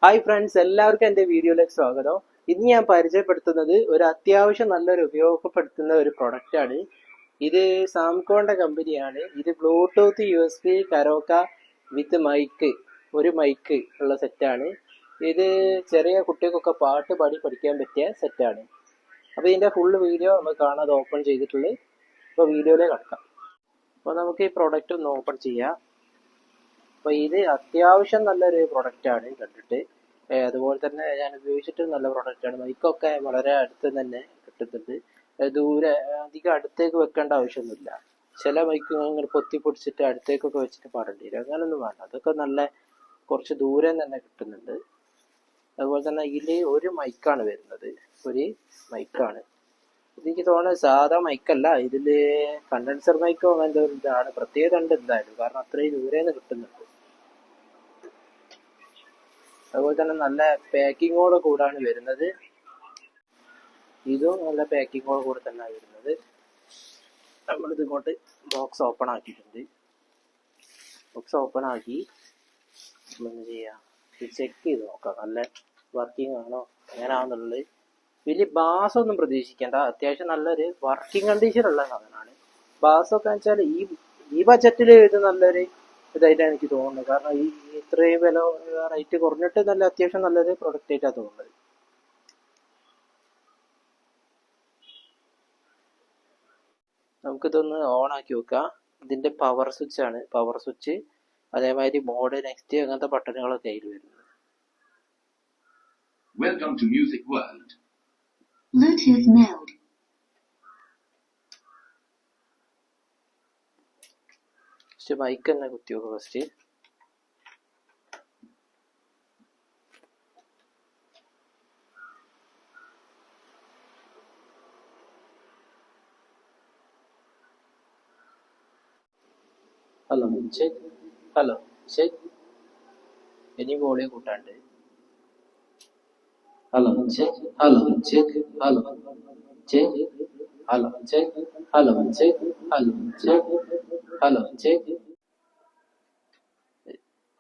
Hi friends, എല്ലാവർക്കും എൻ്റെ വീഡിയോയിലേക്ക് സ്വാഗതം. ഇന്ന് ഞാൻ പരിചയപ്പെടുത്തുന്നത് ഒരു അത്യാവശ്യം നല്ലൊരു ഉപയോഗപ്പെടുത്തുന്ന ഒരു പ്രൊഡക്റ്റാണ്. ഇത് സാംകോണിൻ്റെ കമ്പനിയാണ്. ഇത് ബ്ലൂടൂത്ത് USB കരോക്ക വിത്ത് മൈക്ക്, ഒരു മൈക്ക് ഉള്ള സെറ്റാണ്. ഇത് ചെറിയ കുട്ടികൾക്കൊക്കെ പാട്ട് പാടി പഠിക്കാൻ പറ്റിയ സെറ്റാണ്. അപ്പോൾ ഇതിൻ്റെ ഫുള്ള് വീഡിയോ നമ്മൾ കാണാതെ ഓപ്പൺ ചെയ്തിട്ടുള്ളത്. അപ്പോൾ വീഡിയോയിലേക്ക് കടക്കാം. അപ്പോൾ നമുക്ക് ഈ പ്രൊഡക്റ്റ് ഒന്ന് ഓപ്പൺ ചെയ്യാം. അപ്പോൾ ഇത് അത്യാവശ്യം നല്ലൊരു പ്രൊഡക്റ്റാണ് കണ്ടിട്ട്. അതുപോലെ തന്നെ ഞാൻ ഉപയോഗിച്ചിട്ട് നല്ല പ്രൊഡക്റ്റാണ്. മൈക്കൊക്കെ വളരെ അടുത്ത് തന്നെ കിട്ടുന്നുണ്ട്. ദൂരെ അധികം അടുത്തേക്ക് വെക്കേണ്ട ആവശ്യമൊന്നുമില്ല. ചില മൈക്ക് ഇങ്ങനെ പൊത്തി പൊടിച്ചിട്ട് അടുത്തേക്കൊക്കെ വെച്ചിട്ട് പാടേണ്ടി വരും. അങ്ങനൊന്നും വേണ്ട. അതൊക്കെ നല്ല കുറച്ച് ദൂരെ തന്നെ കിട്ടുന്നുണ്ട്. അതുപോലെ തന്നെ ഇതിൽ ഒരു മൈക്കാണ് വരുന്നത്, ഒരു മൈക്കാണ്. എനിക്ക് തോന്നുന്നത് സാധാ മൈക്കല്ല, ഇതിൽ കണ്ടൻസർ മൈക്കോ അങ്ങനത്തെ ഒരു ഇതാണ്. പ്രത്യേകത ഉണ്ട് എന്തായാലും, കാരണം അത്രയും ദൂരേന്ന് കിട്ടുന്നുണ്ട്. അതുപോലെ തന്നെ നല്ല പാക്കിങ്ങോട് കൂടാണ് വരുന്നത്. ഇതും നല്ല പാക്കിങ്ങോട് കൂടെ തന്നെയാണ് വരുന്നത്. നമ്മളിത് ഇങ്ങോട്ട് ബോക്സ് ഓപ്പൺ ആക്കിയിട്ടുണ്ട്. ബോക്സ് ഓപ്പൺ ആക്കി എന്ത് ചെയ്യാം, ചെക്ക് ചെയ്ത് നോക്കാം നല്ല വർക്കിംഗ് ആണോ എങ്ങനെയാണെന്നുള്ളത്. വലിയ ബാസൊന്നും പ്രതീക്ഷിക്കേണ്ട, അത്യാവശ്യം നല്ലൊരു വർക്കിംഗ് കണ്ടീഷനുള്ള സാധനമാണ്. ബാസൊക്കെ വെച്ചാൽ ഈ ബജറ്റിൽ ഇത് നല്ലൊരു ഇതായിട്ടാണ് എനിക്ക് തോന്നുന്നത്. കാരണം ഈ ഇത്രയും വില റേറ്റ് കുറഞ്ഞിട്ട് നല്ല അത്യാവശ്യം നല്ലൊരു പ്രൊഡക്റ്റ് ആയിട്ടാണ് തോന്നുന്നത്. നമുക്കിതൊന്ന് ഓൺ ആക്കി വെക്കാം. ഇതിന്റെ പവർ സ്വിച്ച് ആണ്, പവർ സ്വിച്ച്. അതേമാതിരി മോഡ്, നെക്സ്റ്റ് അങ്ങനത്തെ ബട്ടണുകളൊക്കെ അതിൽ വരുന്നത്. Welcome to Music World. Bluetooth mode. First mic തന്നെ കുത്തി നോക്കുക. First hello check, hello check. ഇനി വോളിയം കൂട്ടാണ്ട്. Hello check, hello check, hello check, hello check, hello check, hello check, hello check,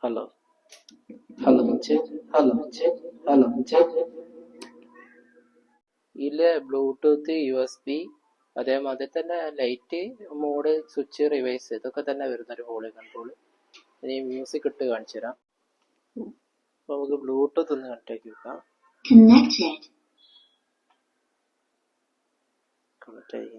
hello hello check, hello check, hello check. ഇതില് Bluetooth, USB, അതേമാതിരി തന്നെ light, mode, switch, revise ഇതൊക്കെ തന്നെ വരുന്നൊരു volume control. ഇനി music ഇട്ട് കാണിച്ചു തരാം. അപ്പൊ നമുക്ക് ബ്ലൂടൂത്ത് ഒന്ന് കണക്ട് ആക്കി വെക്കാം. Connected. കണക്ട് ആയി.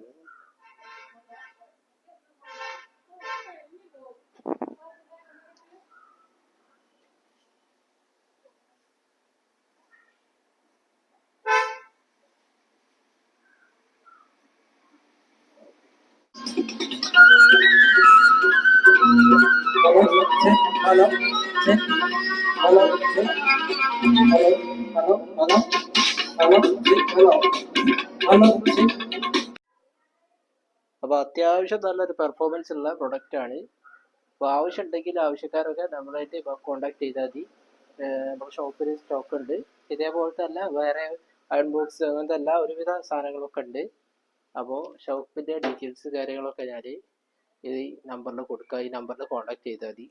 Hello check, hello check, hello hello hello hello check, hello hello check. അപ്പോൾ അത്യാവശ്യം നല്ലൊരു പെർഫോമൻസ് ഉള്ള പ്രൊഡക്റ്റ് ആണ്. അപ്പോൾ ആവശ്യമുണ്ടെങ്കിൽ ആവശ്യക്കാരൊക്കെ നമ്മളായിട്ട് കോൺടാക്ട് ചെയ്താൽ മതി. നമ്മുടെ ഷോപ്പിൽ സ്റ്റോക്ക് ഉണ്ട്. ഇതേപോലത്തെ അല്ല, വേറെ അയൺ ബോക്സ് അങ്ങനത്തെ എല്ലാ ഒരുവിധ സാധനങ്ങളൊക്കെ ഉണ്ട്. അപ്പോൾ ഷോപ്പിൻ്റെ ഡീറ്റെയിൽസ് കാര്യങ്ങളൊക്കെ ഞാൻ ഈ നമ്പറിൽ കൊടുക്കുക. ഈ നമ്പറിൽ കോൺടാക്ട് ചെയ്താൽ മതി.